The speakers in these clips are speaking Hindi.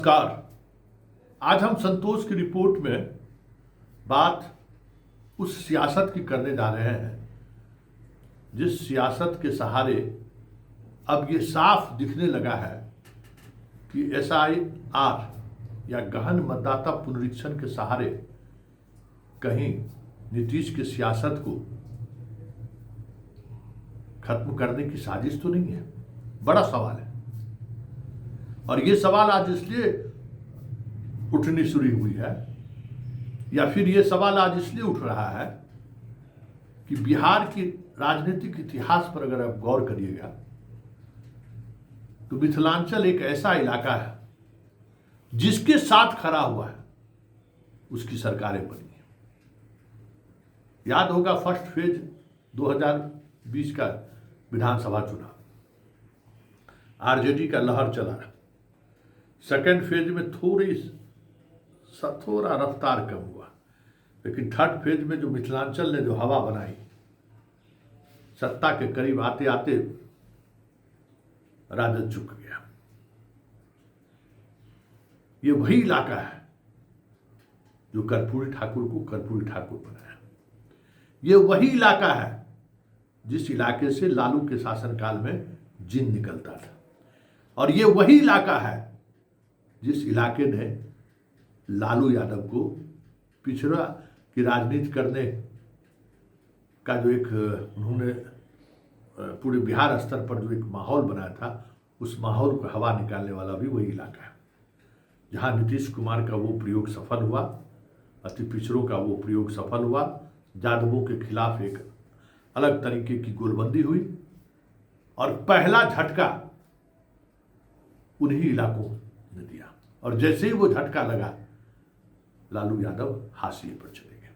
नमस्कार। आज हम संतोष की रिपोर्ट में बात उस सियासत की करने जा रहे हैं जिस सियासत के सहारे अब ये साफ दिखने लगा है कि SIR या गहन मतदाता पुनरीक्षण के सहारे कहीं नीतीश की सियासत को खत्म करने की साजिश तो नहीं है। बड़ा सवाल है और ये सवाल आज इसलिए उठनी शुरू हुई है या फिर ये सवाल आज इसलिए उठ रहा है कि बिहार की राजनीतिक इतिहास पर अगर आप गौर करिएगा तो मिथिलांचल एक ऐसा इलाका है जिसके साथ खड़ा हुआ है उसकी सरकारें बनी है। याद होगा फर्स्ट फेज 2020 का विधानसभा चुनाव, RJD का लहर चला। सेकेंड फेज में थोड़ा रफ्तार कम हुआ, लेकिन थर्ड फेज में जो मिथिलांचल ने जो हवा बनाई, सत्ता के करीब आते आते राजद झुक गया। ये वही इलाका है जो कर्पूरी ठाकुर को कर्पूरी ठाकुर बनाया। ये वही इलाका है जिस इलाके से लालू के शासनकाल में जिन निकलता था और ये वही इलाका है जिस इलाके ने लालू यादव को पिछड़ा की राजनीति करने का जो एक उन्होंने पूरे बिहार स्तर पर जो एक माहौल बनाया था, उस माहौल को हवा निकालने वाला भी वही इलाका है जहां नीतीश कुमार का वो प्रयोग सफल हुआ, अति पिछड़ों का वो प्रयोग सफल हुआ, यादवों के खिलाफ एक अलग तरीके की गोलबंदी हुई और पहला झटका उन्हीं इलाकों ने दिया। और जैसे ही वो झटका लगा, लालू यादव हाशिए पर चले गए।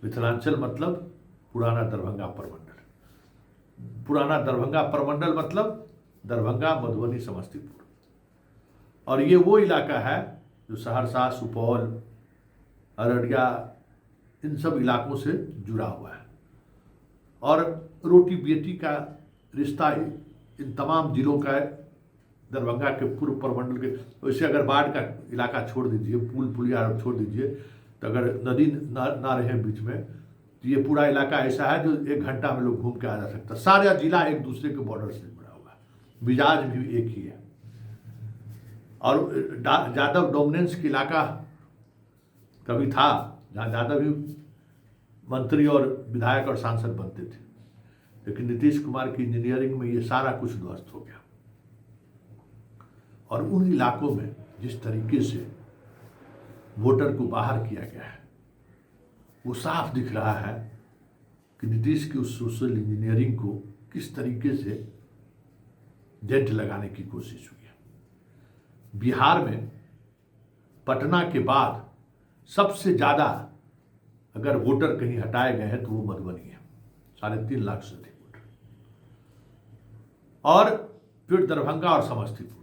मिथिलांचल मतलब पुराना दरभंगा प्रमंडल। पुराना दरभंगा प्रमंडल मतलब दरभंगा, मधुबनी, समस्तीपुर। और ये वो इलाका है जो सहरसा, सुपौल, अररिया, इन सब इलाकों से जुड़ा हुआ है। और रोटी बेटी का रिश्ता इन तमाम जिलों का है। दरभंगा के पूर्व प्रमंडल के, वैसे अगर बाढ़ का इलाका छोड़ दीजिए, पुल पुलिया छोड़ दीजिए, तो अगर नदी ना रहे बीच में, तो ये पूरा इलाका ऐसा है जो 1 घंटा में लोग घूम के आ जा सकता है। सारा जिला एक दूसरे के बॉर्डर से जुड़ा हुआ है, मिजाज भी एक ही है। और यादव डोमिनेंस का इलाका कभी था जहाँ यादव भी मंत्री और विधायक और सांसद बनते थे, लेकिन नीतीश कुमार की इंजीनियरिंग में ये सारा कुछ ध्वस्त हो गया। और उन इलाकों में जिस तरीके से वोटर को बाहर किया गया है, वो साफ दिख रहा है कि नीतीश की उस सोशल इंजीनियरिंग को किस तरीके से डेंट लगाने की कोशिश हुई है। बिहार में पटना के बाद सबसे ज़्यादा अगर वोटर कहीं हटाए गए हैं तो वो मधुबनी है, 3.5 लाख से अधिक वोटर। और फिर दरभंगा और समस्तीपुर,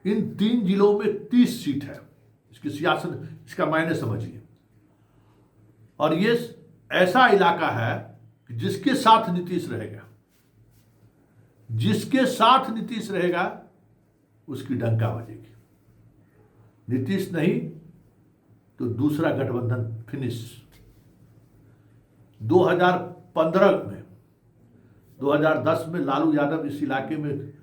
इन 3 जिलों में 30 सीट है। इसकी सियासत, इसका मायने समझिए। और ये ऐसा इलाका है कि जिसके साथ नीतीश रहेगा, जिसके साथ नीतीश रहेगा उसकी डंका बजेगी। नीतीश नहीं तो दूसरा गठबंधन फिनिश। 2015 में, 2010 में लालू यादव इस इलाके में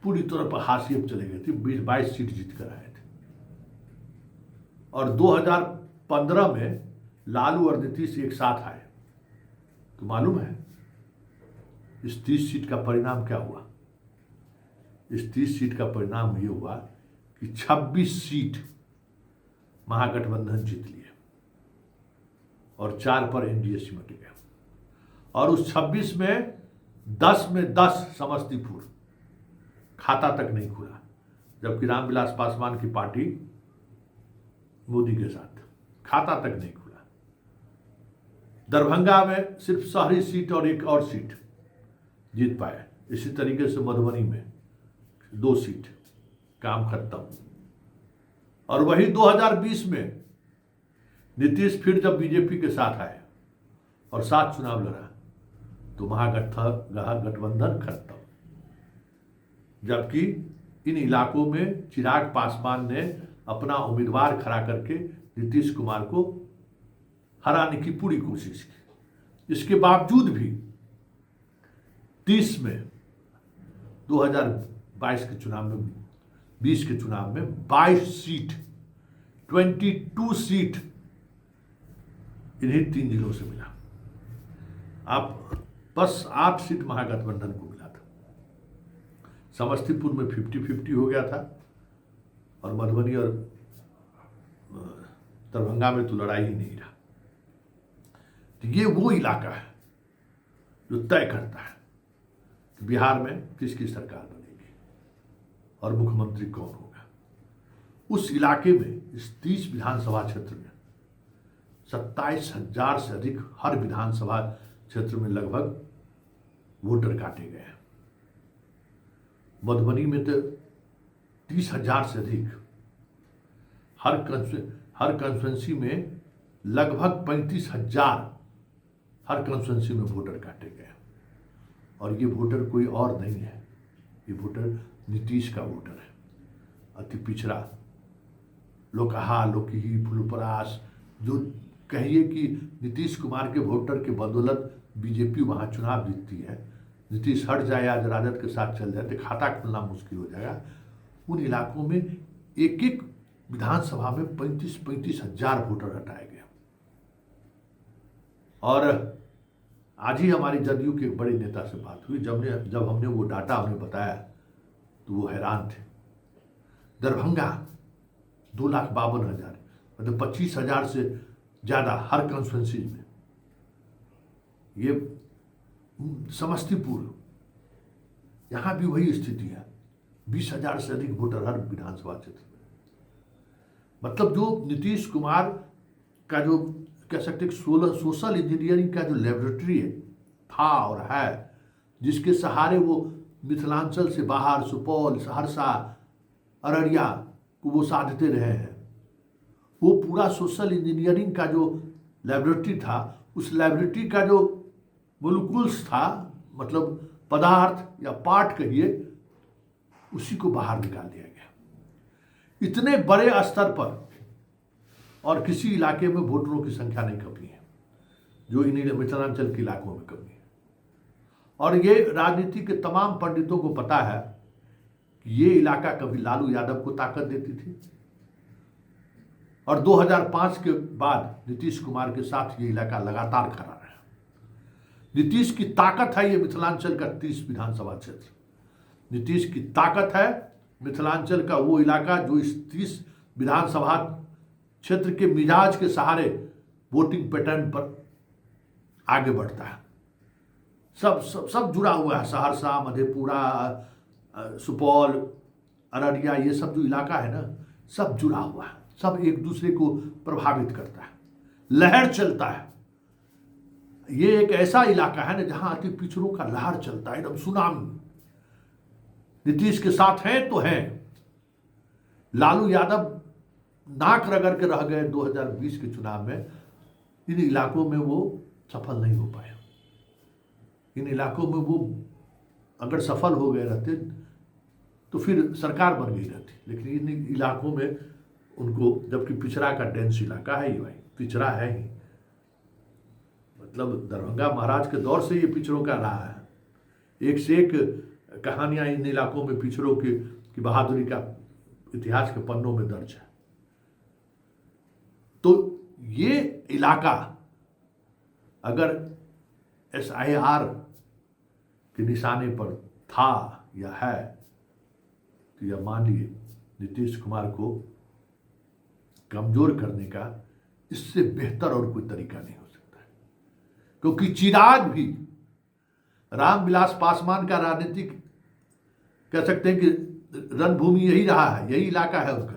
पूरी तरह पर हाशिए पर चले गए थे, 22 सीट जीत कर आए थे। और 2015 में लालू और नीतीश एक साथ आए तो मालूम है इस 30 सीट का परिणाम क्या हुआ? इस 30 सीट का परिणाम ये हुआ कि 26 सीट महागठबंधन जीत लिए और 4 पर एनडीए सिमट गया। और उस 26 में 10 समस्तीपुर खाता तक नहीं खुला, जबकि रामविलास पासवान की पार्टी मोदी के साथ, खाता तक नहीं खुला। दरभंगा में सिर्फ शहरी सीट और एक और सीट जीत पाए। इसी तरीके से मधुबनी में 2 सीट, काम खत्म। और वही 2020 में नीतीश फिर जब बीजेपी के साथ आए और साथ चुनाव लड़ा तो महागठबंधन खत्म। जबकि इन इलाकों में चिराग पासवान ने अपना उम्मीदवार खड़ा करके नीतीश कुमार को हराने की पूरी कोशिश की। इसके बावजूद भी 30 में 2022 के चुनाव में 20 के चुनाव में 22 सीट 22 सीट इन्हीं 3 जिलों से मिला। आप बस 8 सीट महागठबंधन को मिला था। समस्तीपुर में 50-50 हो गया था और मधुबनी और दरभंगा में तो लड़ाई ही नहीं रहा। तो ये वो इलाका है जो तय करता है कि बिहार में किसकी सरकार बनेगी और मुख्यमंत्री कौन होगा। उस इलाके में इस 30 विधानसभा क्षेत्र में 27,000 से अधिक हर विधानसभा क्षेत्र में लगभग वोटर काटे गए हैं। मधुबनी में तो 30,000 से अधिक हर कॉन्स्टिट्यूंसी में लगभग 35,000 हर कॉन्स्टिट्यूंसी में वोटर काटे गए। और ये वोटर कोई और नहीं है, ये वोटर नीतीश का वोटर है। अति पिछड़ा लोकहा लोकही फुलपरास, जो कहिए कि नीतीश कुमार के वोटर के बदौलत बीजेपी वहाँ चुनाव जीतती है। नीतीश हट जाए, आज राजद के साथ चल जाए तो खाता खुलना मुश्किल हो जाएगा। उन इलाकों में एक एक विधानसभा में 35,000 वोटर हटाए गए। और आज ही हमारी जदयू के बड़े नेता से बात हुई, जब हमने वो डाटा उन्हें बताया तो वो हैरान थे। दरभंगा 2,52,000, मतलब 25,000 से ज़्यादा हर कॉन्स्टिट्यूंसी में। ये समस्तीपुर, यहाँ भी वही स्थिति है, 20,000 से अधिक वोटर हर विधानसभा क्षेत्र में। मतलब जो नीतीश कुमार का जो कह सकते हैं सोशल इंजीनियरिंग का जो लेबोरेटरी है था और है, जिसके सहारे वो मिथिलांचल से बाहर सुपौल, सहरसा, अररिया को वो साधते रहे हैं, वो पूरा सोशल इंजीनियरिंग का जो लेबोरेटरी था, उस लेबोरेटरी का जो मोलिक्यूल्स था, मतलब पदार्थ या पार्ट कहिए, उसी को बाहर निकाल दिया गया। इतने बड़े स्तर पर और किसी इलाके में वोटरों की संख्या नहीं कमी है जो इन मिथिलांचल के इलाकों में कमी है। और ये राजनीति के तमाम पंडितों को पता है कि ये इलाका कभी लालू यादव को ताकत देती थी और 2005 के बाद नीतीश कुमार के साथ ये इलाका लगातार खड़ा रहा। नीतीश की ताकत है ये मिथिलांचल का 30 विधानसभा क्षेत्र। नीतीश की ताकत है मिथिलांचल का वो इलाका जो इस 30 विधानसभा क्षेत्र के मिजाज के सहारे वोटिंग पैटर्न पर आगे बढ़ता है। सब जुड़ा हुआ है। सहरसा, मधेपुरा, सुपौल, अररिया, ये सब जो इलाका है ना, सब जुड़ा हुआ है, सब एक दूसरे को प्रभावित करता है, लहर चलता है। ये एक ऐसा इलाका है ना जहां अति पिछड़ों का लहर चलता है, एकदम सुनामी। नीतीश के साथ हैं तो हैं। लालू यादव नाक रगड़ के रह गए 2020 के चुनाव में। इन इलाकों में वो सफल नहीं हो पाया। इन इलाकों में वो अगर सफल हो गए रहते तो फिर सरकार बन गई रहती, लेकिन इन इलाकों में उनको, जबकि पिछड़ा का डेंस इलाका है ये, भाई पिछड़ा है ही, मतलब दरभंगा महाराज के दौर से ये पिछड़ों का रहा है। एक से एक कहानियां इन इलाकों में पिछड़ों की बहादुरी का इतिहास के पन्नों में दर्ज है। तो ये इलाका अगर SIR के निशाने पर था या है तो यह मान लिए नीतीश कुमार को कमजोर करने का इससे बेहतर और कोई तरीका नहीं हो सकता है। क्योंकि चिराग भी रामविलास पासवान का राजनीतिक कह सकते हैं कि रणभूमि यही रहा है, यही इलाका है उनका।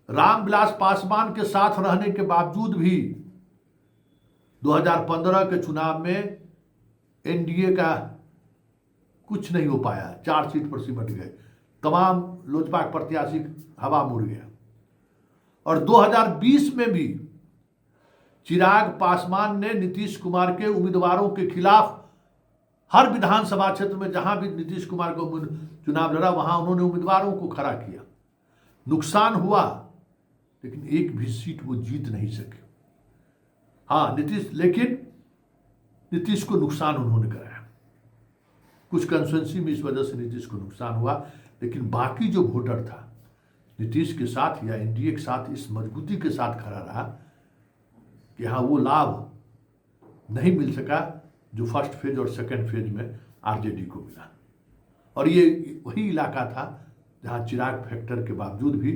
रामविलास पासवान के साथ रहने के बावजूद भी 2015 के चुनाव में NDA का कुछ नहीं हो पाया, 4 सीट पर सिमट गए। तमाम लोजपा प्रत्याशी हवा मुड़ गया। और 2020 में भी चिराग पासवान ने नीतीश कुमार के उम्मीदवारों के खिलाफ हर विधानसभा क्षेत्र में जहां भी नीतीश कुमार को चुनाव लड़ा वहां उन्होंने उम्मीदवारों को खड़ा किया। नुकसान हुआ, लेकिन एक भी सीट वो जीत नहीं सके। हाँ, लेकिन नीतीश को नुकसान उन्होंने कराया। कुछ कंस्टिट्यूंसी में इस वजह से नीतीश को नुकसान हुआ, लेकिन बाकी जो वोटर था नीतीश के साथ या एनडीए के साथ इस मजबूती के साथ खड़ा रहा कि हाँ, वो लाभ नहीं मिल सका जो फर्स्ट फेज और सेकंड फेज में आरजेडी को मिला। और ये वही इलाका था जहाँ चिराग फैक्टर के बावजूद भी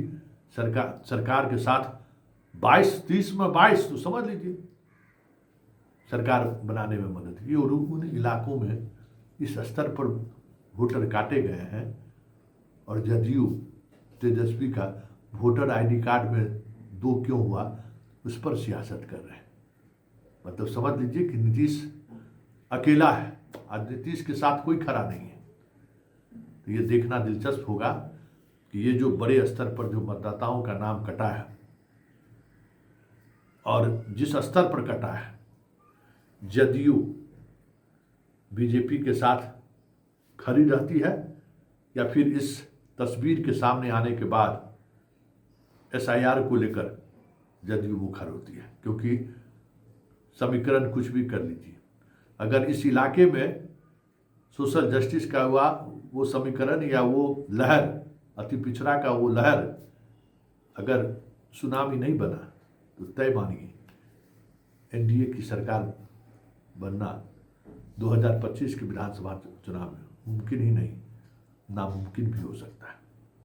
सरकार के साथ 22-30 में 22 तो समझ लीजिए सरकार बनाने में मदद की। और उन इलाकों में इस स्तर पर वोटर काटे गए हैं। और जदयू तेजस्वी का वोटर आईडी कार्ड में 2 क्यों हुआ, उस पर सियासत कर रहे हैं। मतलब समझ लीजिए कि नीतीश अकेला है, आज नीतीश के साथ कोई खड़ा नहीं है। तो ये देखना दिलचस्प होगा कि ये जो बड़े स्तर पर जो मतदाताओं का नाम कटा है और जिस स्तर पर कटा है, जदयू बीजेपी के साथ खड़ी रहती है या फिर इस तस्वीर के सामने आने के बाद एसआईआर को लेकर जदयू मुखर होती है। क्योंकि समीकरण कुछ भी कर लीजिए, अगर इस इलाके में सोशल जस्टिस का हुआ वो समीकरण या वो लहर, अति पिछड़ा का वो लहर अगर सुनामी नहीं बना तो तय मानिए एनडीए की सरकार बनना 2025 के विधानसभा चुनाव में मुमकिन ही नहीं, नामुमकिन भी हो सकता है।